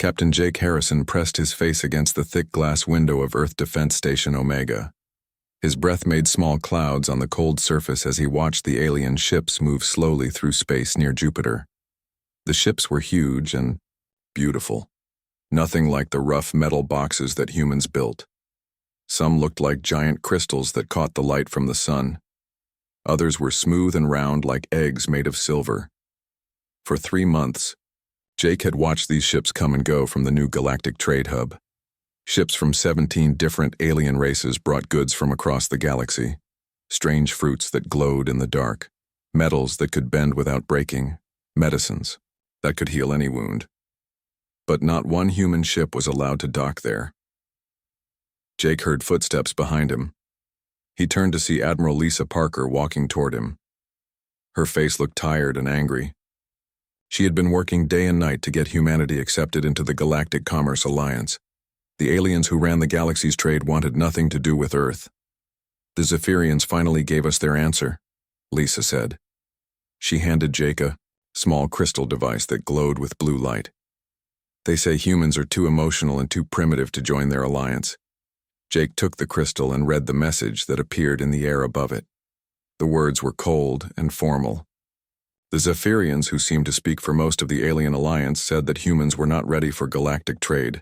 Captain Jake Harrison pressed his face against the thick glass window of Earth Defense Station Omega. His breath made small clouds on the cold surface as he watched the alien ships move slowly through space near Jupiter. The ships were huge and beautiful, nothing like the rough metal boxes that humans built. Some looked like giant crystals that caught the light from the sun. Others were smooth and round like eggs made of silver. For 3 months, Jake had watched these ships come and go from the new Galactic trade hub. Ships from 17 different alien races brought goods from across the galaxy. Strange fruits that glowed in the dark, metals that could bend without breaking, medicines that could heal any wound. But not one human ship was allowed to dock there. Jake heard footsteps behind him. He turned to see Admiral Lisa Parker walking toward him. Her face looked tired and angry. She had been working day and night to get humanity accepted into the Galactic Commerce Alliance. The aliens who ran the galaxy's trade wanted nothing to do with Earth. The Zephyrians finally gave us their answer, Lisa said. She handed Jake a small crystal device that glowed with blue light. They say humans are too emotional and too primitive to join their alliance. Jake took the crystal and read the message that appeared in the air above it. The words were cold and formal. The Zephyrians, who seemed to speak for most of the alien alliance, said that humans were not ready for galactic trade.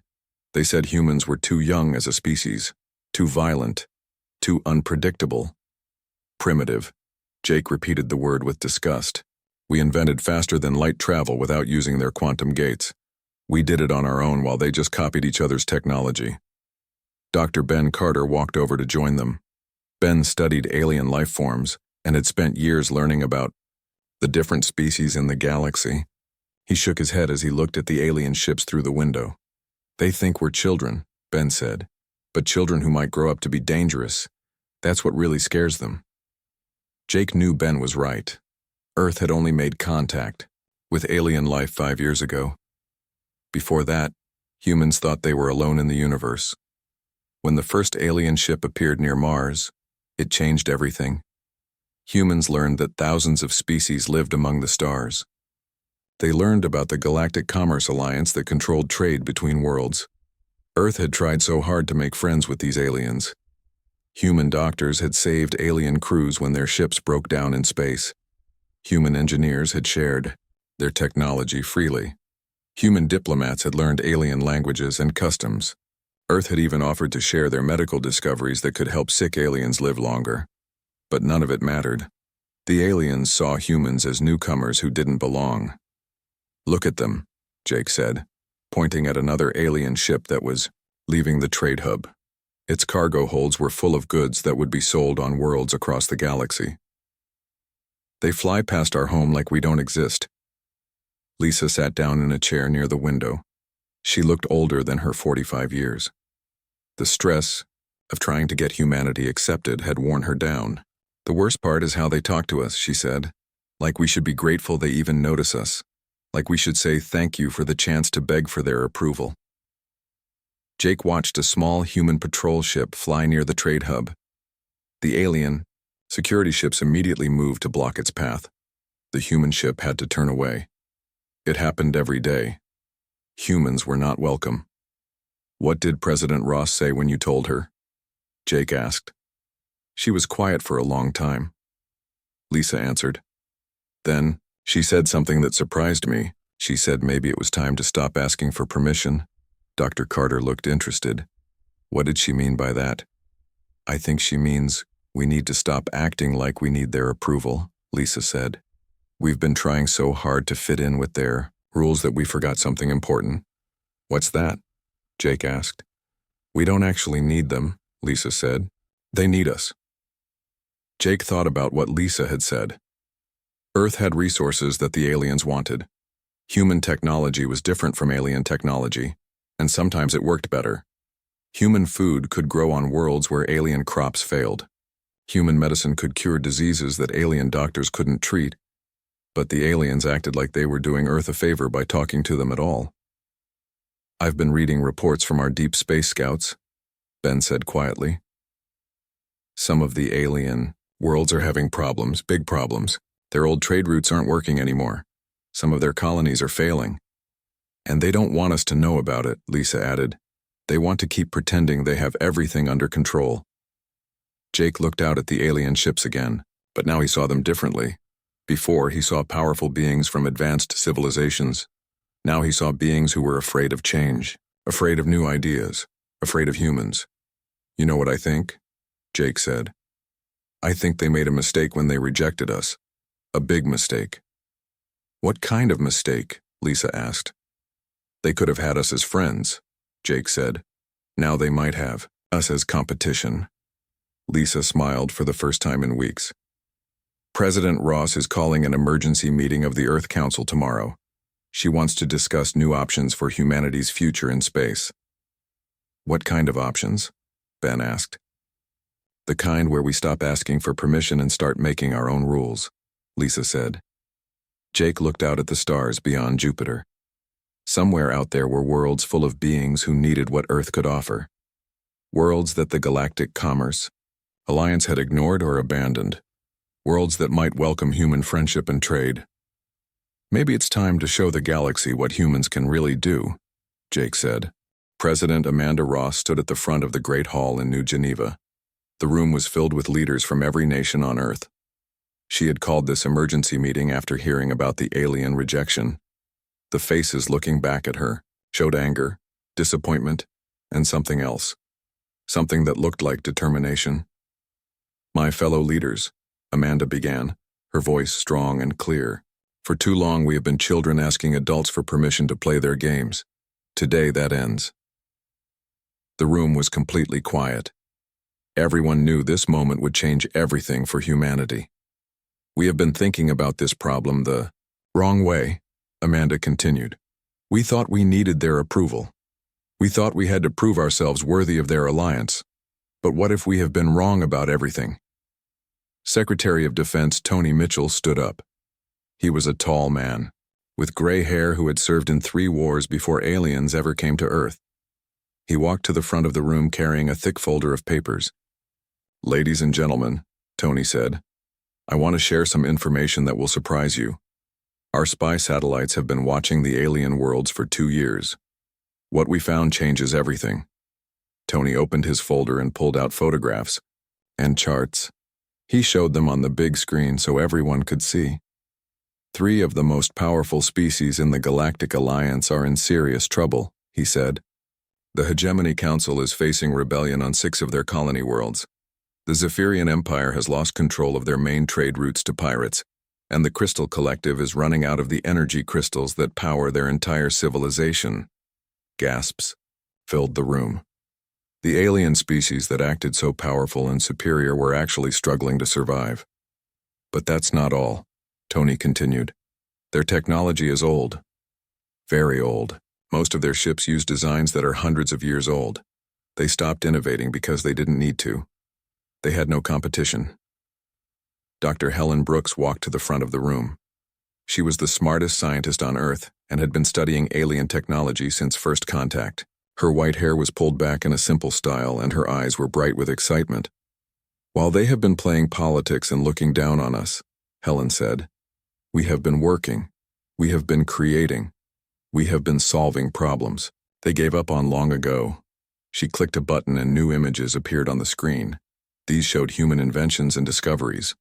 They said humans were too young as a species, too violent, too unpredictable. Primitive. Jake repeated the word with disgust. We invented faster-than-light travel without using their quantum gates. We did it on our own while they just copied each other's technology. Dr. Ben Carter walked over to join them. Ben studied alien life forms and had spent years learning about the different species in the galaxy. He shook his head as he looked at the alien ships through the window. They think we're children, Ben said, but children who might grow up to be dangerous. That's what really scares them. Jake knew Ben was right. Earth had only made contact with alien life 5 years ago. Before that, humans thought they were alone in the universe. When the first alien ship appeared near Mars, it changed everything. Humans learned that thousands of species lived among the stars. They learned about the Galactic Commerce Alliance that controlled trade between worlds. Earth had tried so hard to make friends with these aliens. Human doctors had saved alien crews when their ships broke down in space. Human engineers had shared their technology freely. Human diplomats had learned alien languages and customs. Earth had even offered to share their medical discoveries that could help sick aliens live longer. But none of it mattered. The aliens saw humans as newcomers who didn't belong. Look at them, Jake said, pointing at another alien ship that was leaving the trade hub. Its cargo holds were full of goods that would be sold on worlds across the galaxy. They fly past our home like we don't exist. Lisa sat down in a chair near the window. She looked older than her 45 years. The stress of trying to get humanity accepted had worn her down. The worst part is how they talk to us, she said. Like we should be grateful they even notice us. Like we should say thank you for the chance to beg for their approval. Jake watched a small human patrol ship fly near the trade hub. The alien security ships immediately moved to block its path. The human ship had to turn away. It happened every day. Humans were not welcome. What did President Ross say when you told her? Jake asked. She was quiet for a long time. Lisa answered. Then, she said something that surprised me. She said maybe it was time to stop asking for permission. Dr. Carter looked interested. What did she mean by that? I think she means we need to stop acting like we need their approval, Lisa said. We've been trying so hard to fit in with their rules that we forgot something important. What's that? Jake asked. We don't actually need them, Lisa said. They need us. Jake thought about what Lisa had said. Earth had resources that the aliens wanted. Human technology was different from alien technology, and sometimes it worked better. Human food could grow on worlds where alien crops failed. Human medicine could cure diseases that alien doctors couldn't treat, but the aliens acted like they were doing Earth a favor by talking to them at all. I've been reading reports from our deep space scouts, Ben said quietly. Some of the alien worlds are having problems, big problems. Their old trade routes aren't working anymore. Some of their colonies are failing. And they don't want us to know about it, Lisa added. They want to keep pretending they have everything under control. Jake looked out at the alien ships again, but now he saw them differently. Before, he saw powerful beings from advanced civilizations. Now he saw beings who were afraid of change, afraid of new ideas, afraid of humans. You know what I think? Jake said. I think they made a mistake when they rejected us. A big mistake. What kind of mistake? Lisa asked. They could have had us as friends, Jake said. Now they might have us as competition. Lisa smiled for the first time in weeks. President Ross is calling an emergency meeting of the Earth Council tomorrow. She wants to discuss new options for humanity's future in space. What kind of options? Ben asked. The kind where we stop asking for permission and start making our own rules, Lisa said. Jake looked out at the stars beyond Jupiter. Somewhere out there were worlds full of beings who needed what Earth could offer. Worlds that the Galactic Commerce Alliance had ignored or abandoned. Worlds that might welcome human friendship and trade. Maybe it's time to show the galaxy what humans can really do, Jake said. President Amanda Ross stood at the front of the Great Hall in New Geneva. The room was filled with leaders from every nation on Earth. She had called this emergency meeting after hearing about the alien rejection. The faces looking back at her showed anger, disappointment, and something else. Something that looked like determination. My fellow leaders, Amanda began, her voice strong and clear. For too long we have been children asking adults for permission to play their games. Today that ends. The room was completely quiet. Everyone knew this moment would change everything for humanity. We have been thinking about this problem the wrong way, Amanda continued. We thought we needed their approval. We thought we had to prove ourselves worthy of their alliance. But what if we have been wrong about everything? Secretary of Defense Tony Mitchell stood up. He was a tall man, with gray hair who had served in 3 wars before aliens ever came to Earth. He walked to the front of the room carrying a thick folder of papers. Ladies and gentlemen, Tony said, I want to share some information that will surprise you. Our spy satellites have been watching the alien worlds for 2 years. What we found changes everything. Tony opened his folder and pulled out photographs and charts. He showed them on the big screen so everyone could see. 3 of the most powerful species in the Galactic Alliance are in serious trouble, he said. The Hegemony Council is facing rebellion on 6 of their colony worlds. The Zephyrian Empire has lost control of their main trade routes to pirates, and the Crystal Collective is running out of the energy crystals that power their entire civilization. Gasps filled the room. The alien species that acted so powerful and superior were actually struggling to survive. But that's not all, Tony continued. Their technology is old. Very old. Most of their ships use designs that are hundreds of years old. They stopped innovating because they didn't need to. They had no competition. Dr. Helen Brooks walked to the front of the room. She was the smartest scientist on Earth and had been studying alien technology since first contact. Her white hair was pulled back in a simple style and her eyes were bright with excitement. While they have been playing politics and looking down on us, Helen said, we have been working. We have been creating. We have been solving problems they gave up on long ago. She clicked a button and new images appeared on the screen. These showed human inventions and discoveries.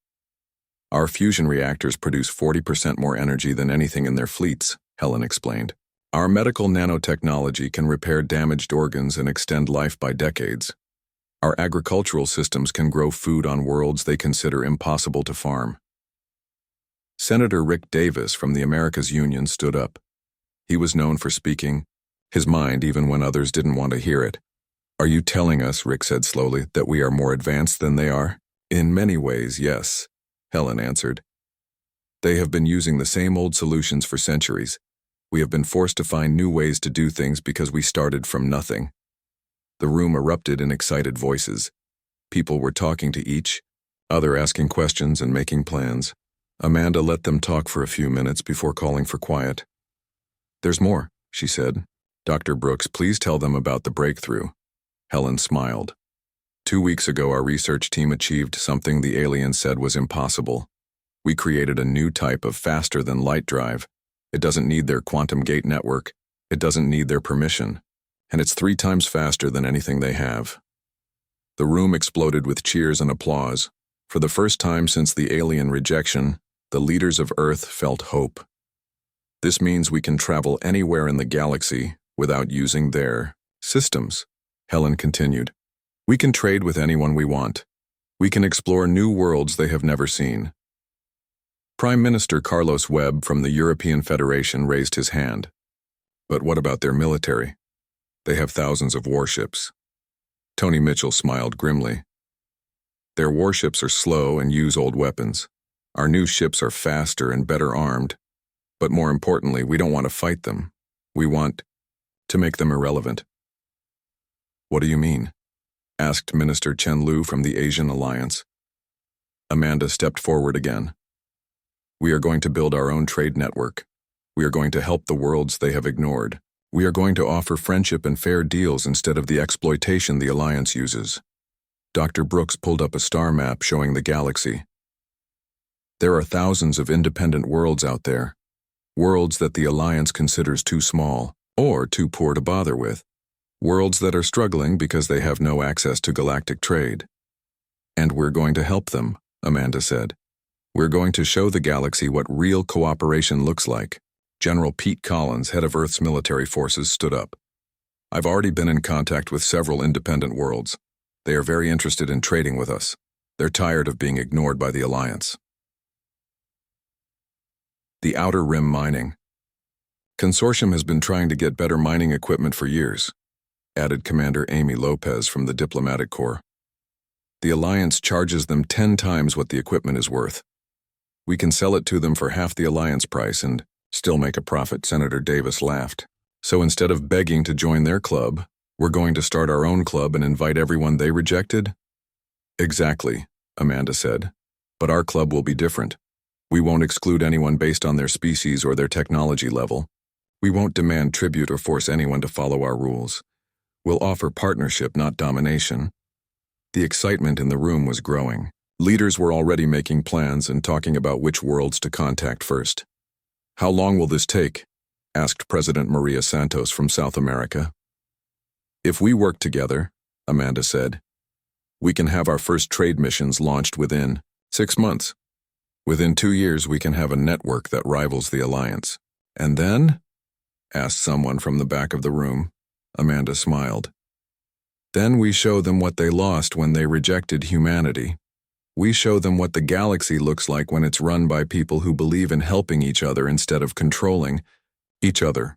Our fusion reactors produce 40% more energy than anything in their fleets, Helen explained. Our medical nanotechnology can repair damaged organs and extend life by decades. Our agricultural systems can grow food on worlds they consider impossible to farm. Senator Rick Davis from the Americas Union stood up. He was known for speaking his mind even when others didn't want to hear it. Are you telling us, Rick said slowly, that we are more advanced than they are? In many ways, yes, Helen answered. They have been using the same old solutions for centuries. We have been forced to find new ways to do things because we started from nothing. The room erupted in excited voices. People were talking to each other, asking questions and making plans. Amanda let them talk for a few minutes before calling for quiet. There's more, she said. Dr. Brooks, please tell them about the breakthrough. Helen smiled. 2 weeks ago, our research team achieved something the aliens said was impossible. We created a new type of faster-than-light drive. It doesn't need their quantum gate network. It doesn't need their permission, and it's 3 times faster than anything they have. The room exploded with cheers and applause. For the first time since the alien rejection, the leaders of Earth felt hope. This means we can travel anywhere in the galaxy without using their systems, Helen continued. We can trade with anyone we want. We can explore new worlds they have never seen. Prime Minister Carlos Webb from the European Federation raised his hand. But what about their military? They have thousands of warships. Tony Mitchell smiled grimly. Their warships are slow and use old weapons. Our new ships are faster and better armed. But more importantly, we don't want to fight them. We want to make them irrelevant. What do you mean? Asked Minister Chen Lu from the Asian Alliance. Amanda stepped forward again. We are going to build our own trade network. We are going to help the worlds they have ignored. We are going to offer friendship and fair deals instead of the exploitation the Alliance uses. Dr. Brooks pulled up a star map showing the galaxy. There are thousands of independent worlds out there. Worlds that the Alliance considers too small or too poor to bother with. Worlds that are struggling because they have no access to galactic trade. And we're going to help them, Amanda said. We're going to show the galaxy what real cooperation looks like. General Pete Collins, head of Earth's military forces, stood up. I've already been in contact with several independent worlds. They are very interested in trading with us. They're tired of being ignored by the Alliance. The Outer Rim Mining. Consortium has been trying to get better mining equipment for years, added Commander Amy Lopez from the Diplomatic Corps. The Alliance charges them 10 times what the equipment is worth. We can sell it to them for half the Alliance price and still make a profit, Senator Davis laughed. So instead of begging to join their club, we're going to start our own club and invite everyone they rejected? Exactly, Amanda said. But our club will be different. We won't exclude anyone based on their species or their technology level. We won't demand tribute or force anyone to follow our rules. We'll offer partnership, not domination. The excitement in the room was growing. Leaders were already making plans and talking about which worlds to contact first. How long will this take? Asked President Maria Santos from South America. If we work together, Amanda said, we can have our first trade missions launched within 6 months. Within 2 years, we can have a network that rivals the Alliance. And then? Asked someone from the back of the room. Amanda smiled. Then we show them what they lost when they rejected humanity. We show them what the galaxy looks like when it's run by people who believe in helping each other instead of controlling each other.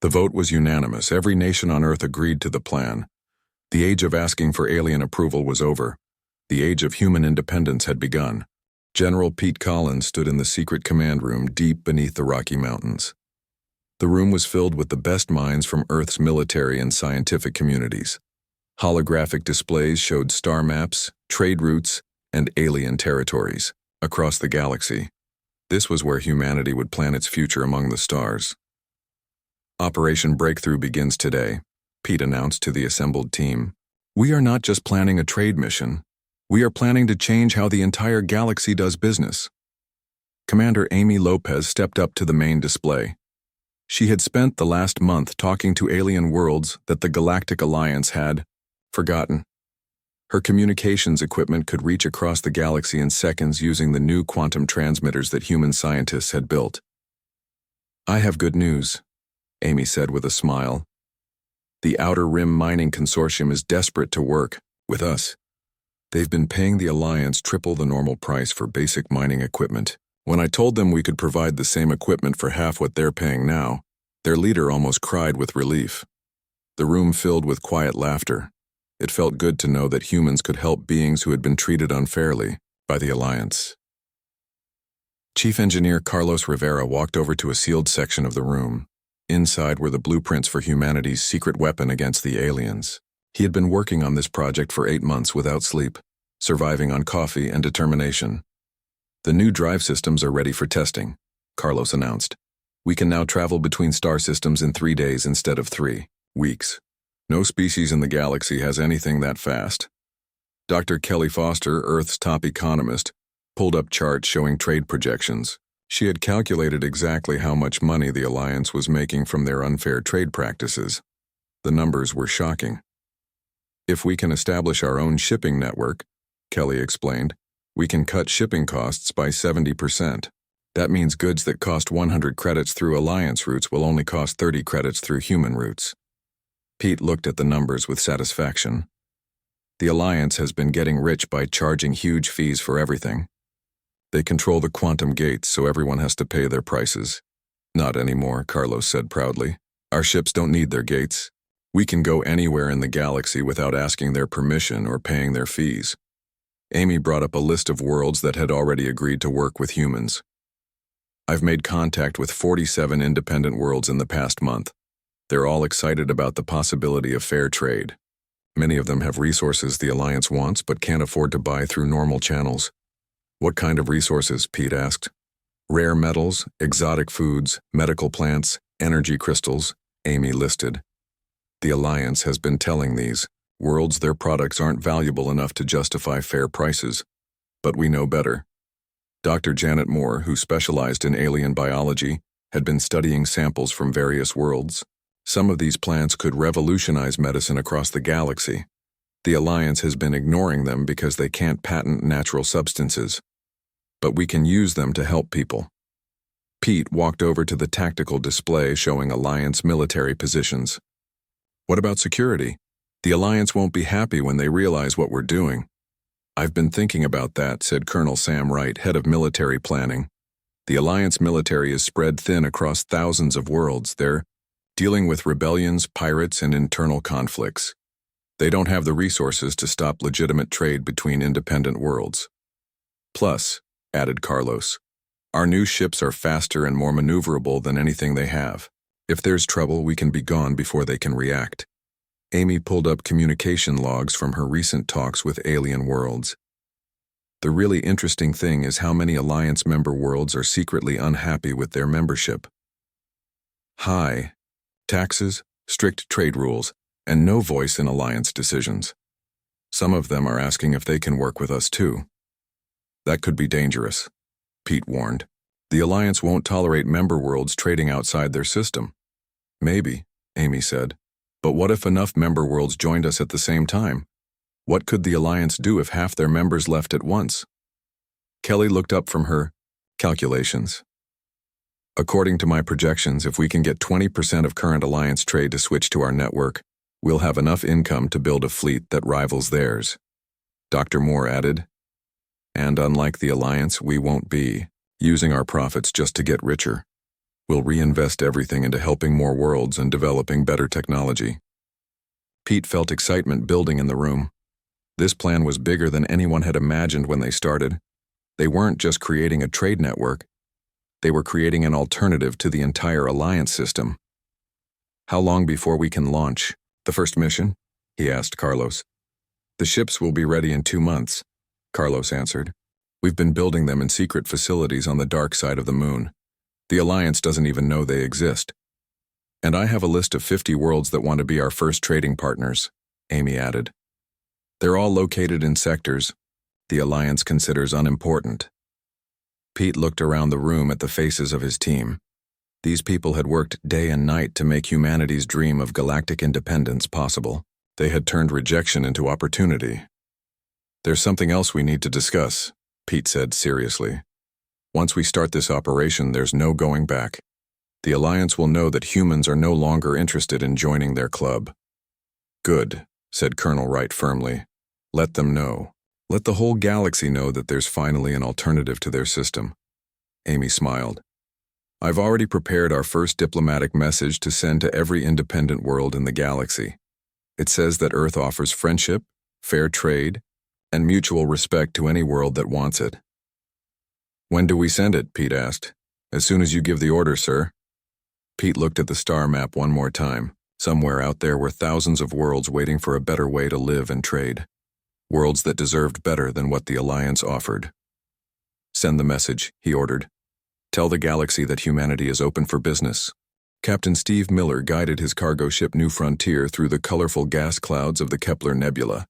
The vote was unanimous. Every nation on Earth agreed to the plan. The age of asking for alien approval was over. The age of human independence had begun. General Pete Collins stood in the secret command room deep beneath the Rocky Mountains. The room was filled with the best minds from Earth's military and scientific communities. Holographic displays showed star maps, trade routes, and alien territories across the galaxy. This was where humanity would plan its future among the stars. Operation Breakthrough begins today, Pete announced to the assembled team. We are not just planning a trade mission. We are planning to change how the entire galaxy does business. Commander Amy Lopez stepped up to the main display. She had spent the last month talking to alien worlds that the Galactic Alliance had forgotten. Her communications equipment could reach across the galaxy in seconds using the new quantum transmitters that human scientists had built. I have good news, Amy said with a smile. The Outer Rim Mining Consortium is desperate to work with us. They've been paying the Alliance triple the normal price for basic mining equipment. When I told them we could provide the same equipment for half what they're paying now, their leader almost cried with relief. The room filled with quiet laughter. It felt good to know that humans could help beings who had been treated unfairly by the Alliance. Chief Engineer Carlos Rivera walked over to a sealed section of the room. Inside were the blueprints for humanity's secret weapon against the aliens. He had been working on this project for 8 months without sleep, surviving on coffee and determination. The new drive systems are ready for testing, Carlos announced. We can now travel between star systems in 3 days instead of 3 weeks. No species in the galaxy has anything that fast. Dr. Kelly Foster, Earth's top economist, pulled up charts showing trade projections. She had calculated exactly how much money the Alliance was making from their unfair trade practices. The numbers were shocking. If we can establish our own shipping network, Kelly explained, we can cut shipping costs by 70%. That means goods that cost 100 credits through Alliance routes will only cost 30 credits through human routes. Pete looked at the numbers with satisfaction. The Alliance has been getting rich by charging huge fees for everything. They control the quantum gates, so everyone has to pay their prices. Not anymore, Carlos said proudly. Our ships don't need their gates. We can go anywhere in the galaxy without asking their permission or paying their fees. Amy brought up a list of worlds that had already agreed to work with humans. I've made contact with 47 independent worlds in the past month. They're all excited about the possibility of fair trade. Many of them have resources the Alliance wants but can't afford to buy through normal channels. What kind of resources? Pete asked. Rare metals, exotic foods, medical plants, energy crystals, Amy listed. The Alliance has been telling these worlds their products aren't valuable enough to justify fair prices. But we know better. Dr. Janet Moore, who specialized in alien biology, had been studying samples from various worlds. Some of these plants could revolutionize medicine across the galaxy. The Alliance has been ignoring them because they can't patent natural substances. But we can use them to help people. Pete walked over to the tactical display showing Alliance military positions. What about security? The Alliance won't be happy when they realize what we're doing. I've been thinking about that, said Colonel Sam Wright, head of military planning. The Alliance military is spread thin across thousands of worlds. They're dealing with rebellions, pirates, and internal conflicts. They don't have the resources to stop legitimate trade between independent worlds. Plus, added Carlos, our new ships are faster and more maneuverable than anything they have. If there's trouble, we can be gone before they can react. Amy pulled up communication logs from her recent talks with alien worlds. The really interesting thing is how many Alliance member worlds are secretly unhappy with their membership. High taxes, strict trade rules, and no voice in Alliance decisions. Some of them are asking if they can work with us too. That could be dangerous, Pete warned. The Alliance won't tolerate member worlds trading outside their system. Maybe, Amy said. But what if enough member worlds joined us at the same time? What could the Alliance do if half their members left at once? Kelly looked up from her calculations. According to my projections, if we can get 20% of current Alliance trade to switch to our network, we'll have enough income to build a fleet that rivals theirs. Dr. Moore added, and unlike the Alliance, we won't be using our profits just to get richer. We'll reinvest everything into helping more worlds and developing better technology. Pete felt excitement building in the room. This plan was bigger than anyone had imagined when they started. They weren't just creating a trade network. They were creating an alternative to the entire Alliance system. How long before we can launch the first mission? He asked Carlos. The ships will be ready in 2 months, Carlos answered. We've been building them in secret facilities on the dark side of the moon. The Alliance doesn't even know they exist. And I have a list of 50 worlds that want to be our first trading partners, Amy added. They're all located in sectors the Alliance considers unimportant. Pete looked around the room at the faces of his team. These people had worked day and night to make humanity's dream of galactic independence possible. They had turned rejection into opportunity. There's something else we need to discuss, Pete said seriously. Once we start this operation, there's no going back. The Alliance will know that humans are no longer interested in joining their club. Good, said Colonel Wright firmly. Let them know. Let the whole galaxy know that there's finally an alternative to their system. Amy smiled. I've already prepared our first diplomatic message to send to every independent world in the galaxy. It says that Earth offers friendship, fair trade, and mutual respect to any world that wants it. When do we send it? Pete asked. As soon as you give the order, sir. Pete looked at the star map one more time. Somewhere out there were thousands of worlds waiting for a better way to live and trade. Worlds that deserved better than what the Alliance offered. Send the message, he ordered. Tell the galaxy that humanity is open for business. Captain Steve Miller guided his cargo ship New Frontier through the colorful gas clouds of the Kepler Nebula.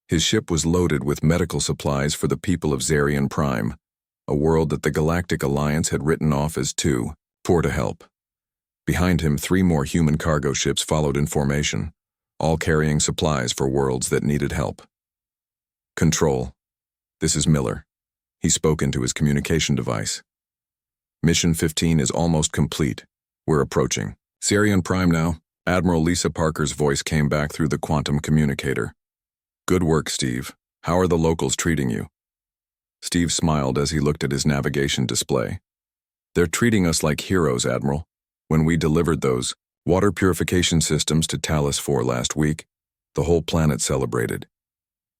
His ship was loaded with medical supplies for the people of Zarian Prime, a world that the Galactic Alliance had written off as too poor to help. Behind him, 3 more human cargo ships followed in formation, all carrying supplies for worlds that needed help. Control. This is Miller. He spoke into his communication device. Mission 15 is almost complete. We're approaching. Sirian Prime now. Admiral Lisa Parker's voice came back through the quantum communicator. Good work, Steve. How are the locals treating you? Steve smiled as he looked at his navigation display. They're treating us like heroes, Admiral. When we delivered those water purification systems to Talos 4 last week, the whole planet celebrated.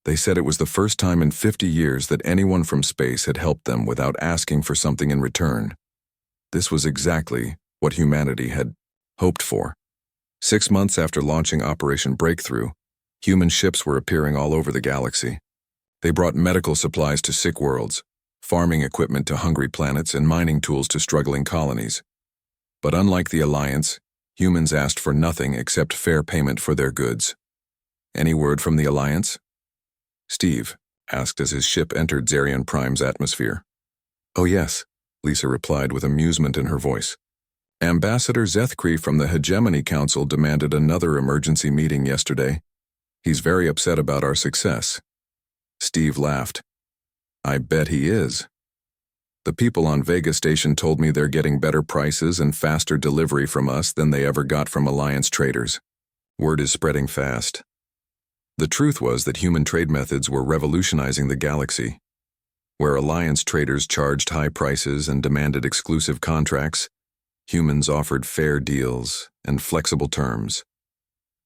They said it was the first time in 50 years that anyone from space had helped them without asking for something in return. This was exactly what humanity had hoped for. 6 months after launching Operation Breakthrough, human ships were appearing all over the galaxy. They brought medical supplies to sick worlds, farming equipment to hungry planets, and mining tools to struggling colonies. But unlike the Alliance, humans asked for nothing except fair payment for their goods. Any word from the Alliance? Steve asked as his ship entered Zarian Prime's atmosphere. Oh yes, Lisa replied with amusement in her voice. Ambassador Zethkri from the Hegemony Council demanded another emergency meeting yesterday. He's very upset about our success. Steve laughed. I bet he is. The people on Vega Station told me they're getting better prices and faster delivery from us than they ever got from Alliance traders. Word is spreading fast. The truth was that human trade methods were revolutionizing the galaxy. Where Alliance traders charged high prices and demanded exclusive contracts, humans offered fair deals and flexible terms.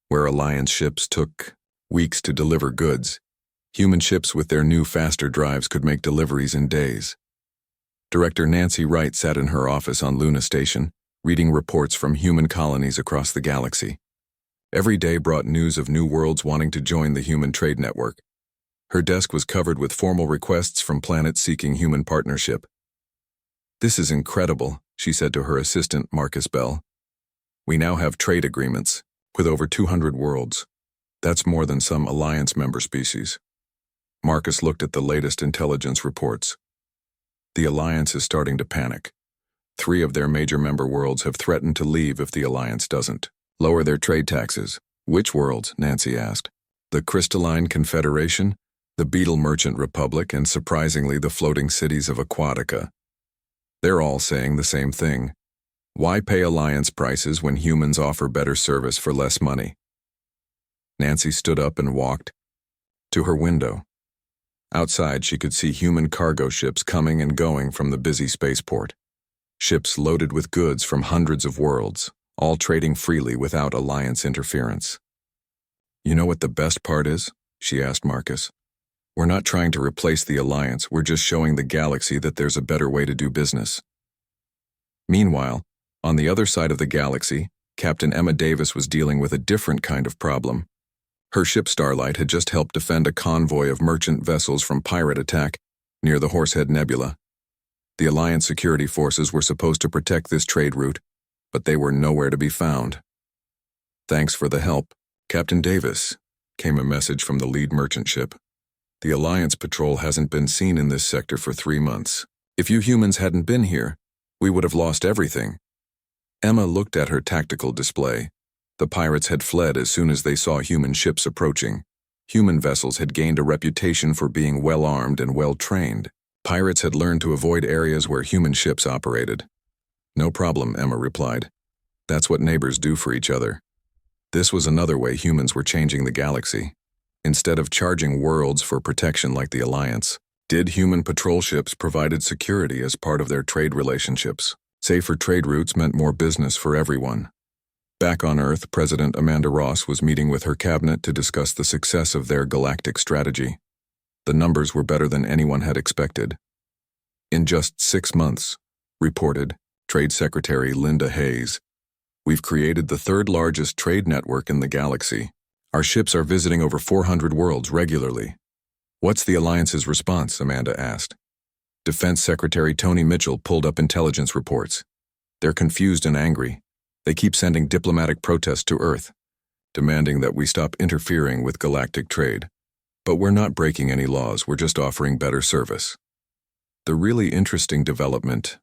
Where Alliance ships took weeks to deliver goods, human ships with their new faster drives could make deliveries in days. Director Nancy Wright sat in her office on Luna Station, reading reports from human colonies across the galaxy. Every day brought news of new worlds wanting to join the human trade network. Her desk was covered with formal requests from planets seeking human partnership. This is incredible, she said to her assistant, Marcus Bell. We now have trade agreements with over 200 worlds. That's more than some Alliance member species. Marcus looked at the latest intelligence reports. The Alliance is starting to panic. 3 of their major member worlds have threatened to leave if the Alliance doesn't lower their trade taxes. Which worlds? Nancy asked. The Crystalline Confederation, the Beetle Merchant Republic, and surprisingly the floating cities of Aquatica. They're all saying the same thing. Why pay Alliance prices when humans offer better service for less money? Nancy stood up and walked to her window. Outside, she could see human cargo ships coming and going from the busy spaceport. Ships loaded with goods from hundreds of worlds, all trading freely without Alliance interference. You know what the best part is? She asked Marcus. We're not trying to replace the Alliance, we're just showing the galaxy that there's a better way to do business. Meanwhile, on the other side of the galaxy, Captain Emma Davis was dealing with a different kind of problem. Her ship Starlight had just helped defend a convoy of merchant vessels from pirate attack near the Horsehead Nebula. The Alliance security forces were supposed to protect this trade route, but they were nowhere to be found. Thanks for the help, Captain Davis, came a message from the lead merchant ship. The Alliance patrol hasn't been seen in this sector for 3 months. If you humans hadn't been here, we would have lost everything. Emma looked at her tactical display. The pirates had fled as soon as they saw human ships approaching. Human vessels had gained a reputation for being well-armed and well-trained. Pirates had learned to avoid areas where human ships operated. No problem, Emma replied. That's what neighbors do for each other. This was another way humans were changing the galaxy. Instead of charging worlds for protection like the Alliance, did human patrol ships provided security as part of their trade relationships. Safer trade routes meant more business for everyone. Back on Earth, President Amanda Ross was meeting with her cabinet to discuss the success of their galactic strategy. The numbers were better than anyone had expected. In just 6 months, reported Trade Secretary Linda Hayes, we've created the 3rd largest trade network in the galaxy. Our ships are visiting over 400 worlds regularly. What's the Alliance's response? Amanda asked. Defense Secretary Tony Mitchell pulled up intelligence reports. They're confused and angry. They keep sending diplomatic protests to Earth, demanding that we stop interfering with galactic trade. But we're not breaking any laws, we're just offering better service. The really interesting development,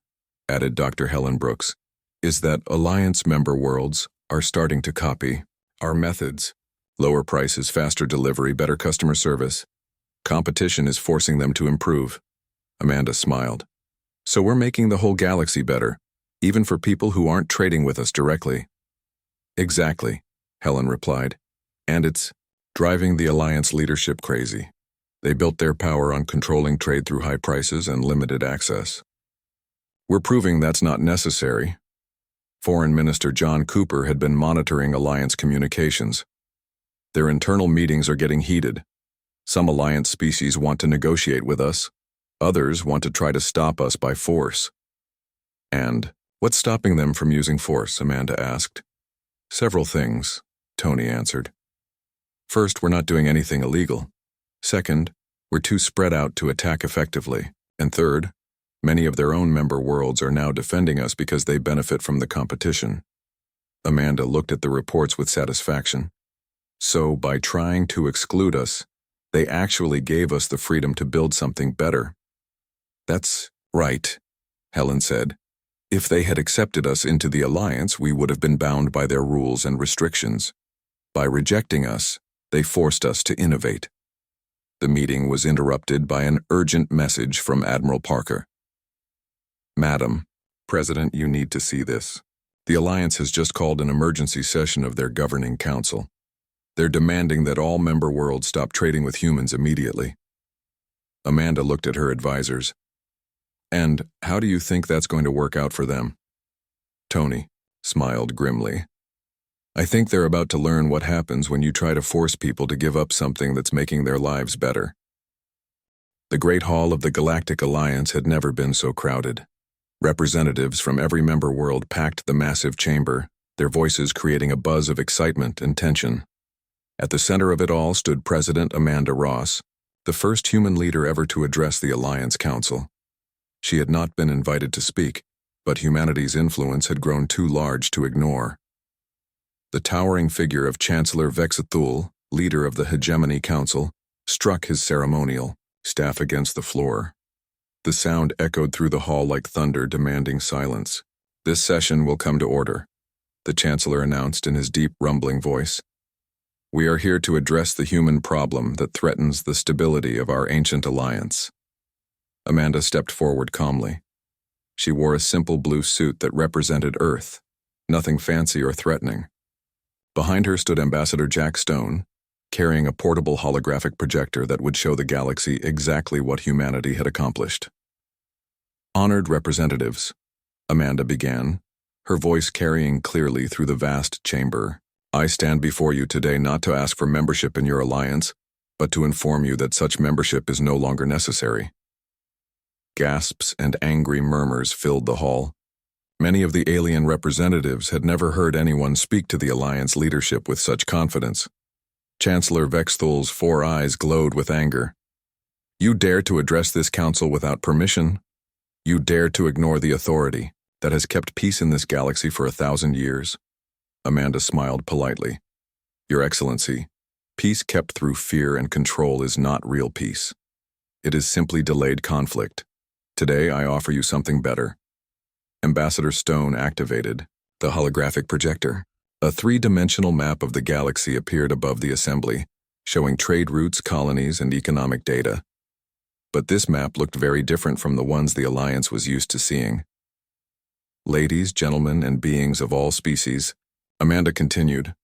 added Dr. Helen Brooks, is that Alliance member worlds are starting to copy our methods. Lower prices, faster delivery, better customer service. Competition is forcing them to improve. Amanda smiled. So we're making the whole galaxy better, even for people who aren't trading with us directly. Exactly, Helen replied. And it's driving the Alliance leadership crazy. They built their power on controlling trade through high prices and limited access. We're proving that's not necessary. Foreign Minister John Cooper had been monitoring Alliance communications. Their internal meetings are getting heated. Some Alliance species want to negotiate with us. Others want to try to stop us by force. And what's stopping them from using force? Amanda asked. Several things, Tony answered. First, we're not doing anything illegal. Second, we're too spread out to attack effectively. And third, many of their own member worlds are now defending us because they benefit from the competition. Amanda looked at the reports with satisfaction. So, by trying to exclude us, they actually gave us the freedom to build something better. That's right, Helen said. If they had accepted us into the Alliance, we would have been bound by their rules and restrictions. By rejecting us, they forced us to innovate. The meeting was interrupted by an urgent message from Admiral Parker. Madam, President, you need to see this. The Alliance has just called an emergency session of their governing council. They're demanding that all member worlds stop trading with humans immediately. Amanda looked at her advisors. And how do you think that's going to work out for them? Tony smiled grimly. I think they're about to learn what happens when you try to force people to give up something that's making their lives better. The Great Hall of the Galactic Alliance had never been so crowded. Representatives from every member world packed the massive chamber, their voices creating a buzz of excitement and tension. At the center of it all stood President Amanda Ross, the first human leader ever to address the Alliance Council. She had not been invited to speak, but humanity's influence had grown too large to ignore. The towering figure of Chancellor Vexathul, leader of the Hegemony Council, struck his ceremonial staff against the floor. The sound echoed through the hall like thunder, demanding silence. This session will come to order, the Chancellor announced in his deep, rumbling voice. We are here to address the human problem that threatens the stability of our ancient alliance. Amanda stepped forward calmly. She wore a simple blue suit that represented Earth, nothing fancy or threatening. Behind her stood Ambassador Jack Stone, carrying a portable holographic projector that would show the galaxy exactly what humanity had accomplished. Honored representatives, Amanda began, her voice carrying clearly through the vast chamber. I stand before you today not to ask for membership in your alliance, but to inform you that such membership is no longer necessary. Gasps and angry murmurs filled the hall. Many of the alien representatives had never heard anyone speak to the alliance leadership with such confidence. Chancellor Vexthul's 4 eyes glowed with anger. You dare to address this council without permission? You dare to ignore the authority that has kept peace in this galaxy for 1,000 years? Amanda smiled politely. Your Excellency, peace kept through fear and control is not real peace. It is simply delayed conflict. Today I offer you something better. Ambassador Stone activated the holographic projector. A 3-dimensional map of the galaxy appeared above the assembly, showing trade routes, colonies, and economic data. But this map looked very different from the ones the Alliance was used to seeing. Ladies, gentlemen, and beings of all species, Amanda continued,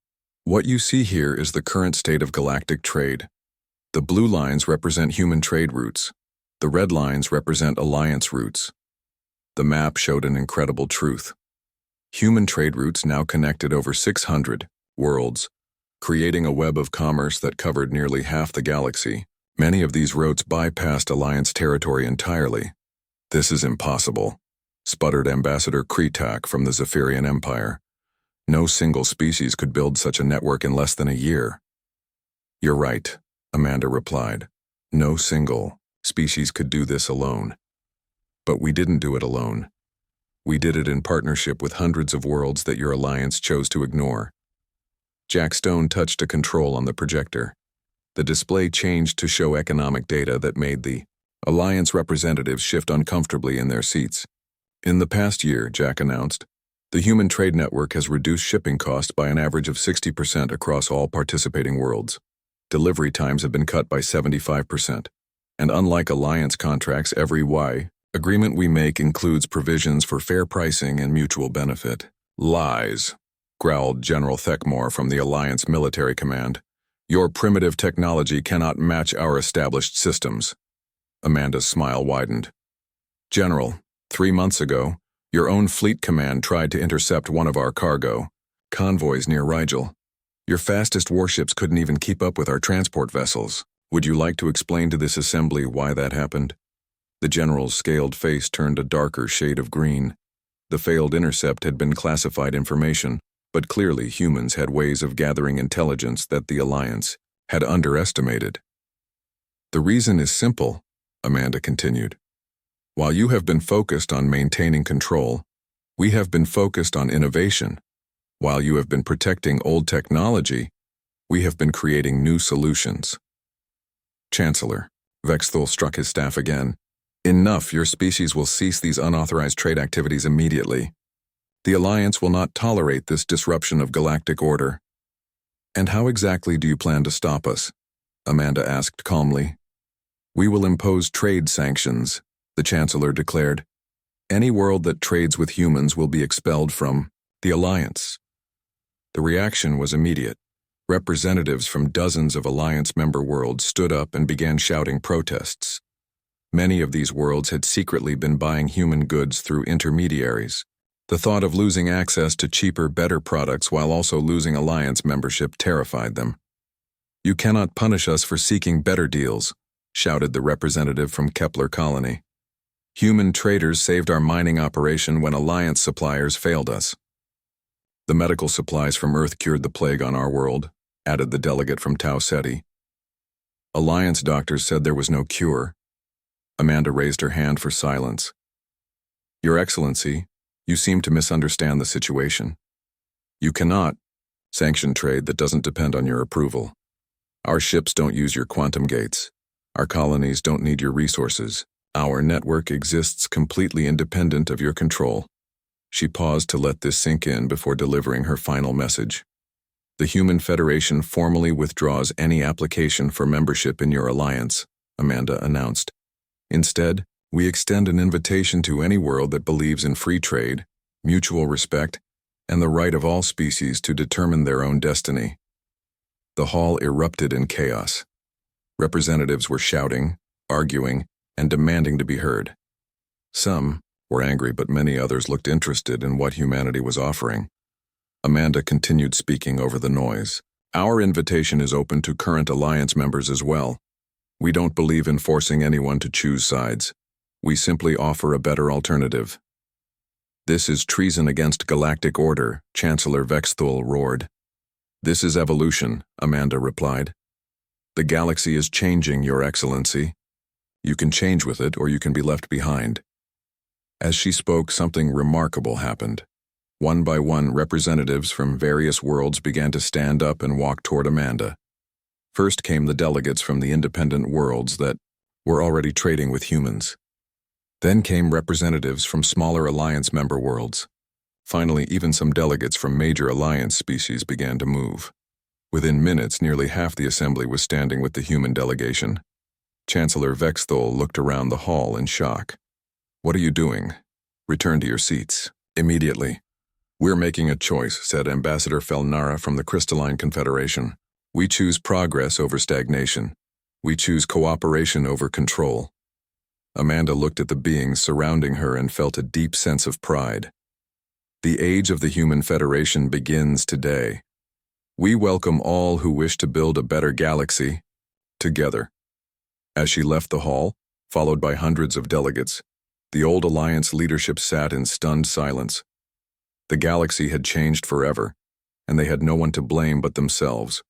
what you see here is the current state of galactic trade. The blue lines represent human trade routes. The red lines represent alliance routes. The map showed an incredible truth. Human trade routes now connected over 600 worlds, creating a web of commerce that covered nearly half the galaxy. Many of these routes bypassed Alliance territory entirely. This is impossible, sputtered Ambassador Kretak from the Zephyrian Empire. No single species could build such a network in less than a year. You're right, Amanda replied. No single species could do this alone. But we didn't do it alone. We did it in partnership with hundreds of worlds that your alliance chose to ignore. Jack Stone touched a control on the projector. The display changed to show economic data that made the Alliance representatives shift uncomfortably in their seats. In the past year, Jack announced, the Human Trade Network has reduced shipping costs by an average of 60% across all participating worlds. Delivery times have been cut by 75%. And unlike Alliance contracts, every Y agreement we make includes provisions for fair pricing and mutual benefit. Lies, growled General Thekmore from the Alliance Military Command. Your primitive technology cannot match our established systems. Amanda's smile widened. General, 3 months ago, your own fleet command tried to intercept one of our cargo convoys near Rigel. Your fastest warships couldn't even keep up with our transport vessels. Would you like to explain to this assembly why that happened? The general's scaled face turned a darker shade of green. The failed intercept had been classified information, but clearly humans had ways of gathering intelligence that the Alliance had underestimated. The reason is simple, Amanda continued. While you have been focused on maintaining control, we have been focused on innovation. While you have been protecting old technology, we have been creating new solutions. Chancellor, Vexthul struck his staff again. Enough, your species will cease these unauthorized trade activities immediately. The Alliance will not tolerate this disruption of galactic order. And how exactly do you plan to stop us? Amanda asked calmly. We will impose trade sanctions, the Chancellor declared. Any world that trades with humans will be expelled from the Alliance. The reaction was immediate. Representatives from dozens of Alliance member worlds stood up and began shouting protests. Many of these worlds had secretly been buying human goods through intermediaries. The thought of losing access to cheaper, better products while also losing Alliance membership terrified them. You cannot punish us for seeking better deals, shouted the representative from Kepler Colony. Human traders saved our mining operation when Alliance suppliers failed us. The medical supplies from Earth cured the plague on our world, added the delegate from Tau Ceti. Alliance doctors said there was no cure. Amanda raised her hand for silence. Your Excellency, you seem to misunderstand the situation. You cannot sanction trade that doesn't depend on your approval. Our ships don't use your quantum gates. Our colonies don't need your resources. Our network exists completely independent of your control. She paused to let this sink in before delivering her final message. The Human Federation formally withdraws any application for membership in your alliance, Amanda announced. Instead, we extend an invitation to any world that believes in free trade, mutual respect, and the right of all species to determine their own destiny. The hall erupted in chaos. Representatives were shouting, arguing, and demanding to be heard. Some were angry, but many others looked interested in what humanity was offering. Amanda continued speaking over the noise. Our invitation is open to current Alliance members as well. We don't believe in forcing anyone to choose sides. We simply offer a better alternative. This is treason against galactic order, Chancellor Vexthul roared. This is evolution, Amanda replied. The galaxy is changing, Your Excellency. You can change with it or you can be left behind. As she spoke, something remarkable happened. One by one, representatives from various worlds began to stand up and walk toward Amanda. First came the delegates from the independent worlds that were already trading with humans. Then came representatives from smaller Alliance member worlds. Finally, even some delegates from major Alliance species began to move. Within minutes, nearly half the assembly was standing with the human delegation. Chancellor Vexthul looked around the hall in shock. What are you doing? Return to your seats. Immediately. We're making a choice, said Ambassador Felnara from the Crystalline Confederation. We choose progress over stagnation. We choose cooperation over control. Amanda looked at the beings surrounding her and felt a deep sense of pride. The age of the Human Federation begins today. We welcome all who wish to build a better galaxy, together. As she left the hall, followed by hundreds of delegates, the old Alliance leadership sat in stunned silence. The galaxy had changed forever, and they had no one to blame but themselves.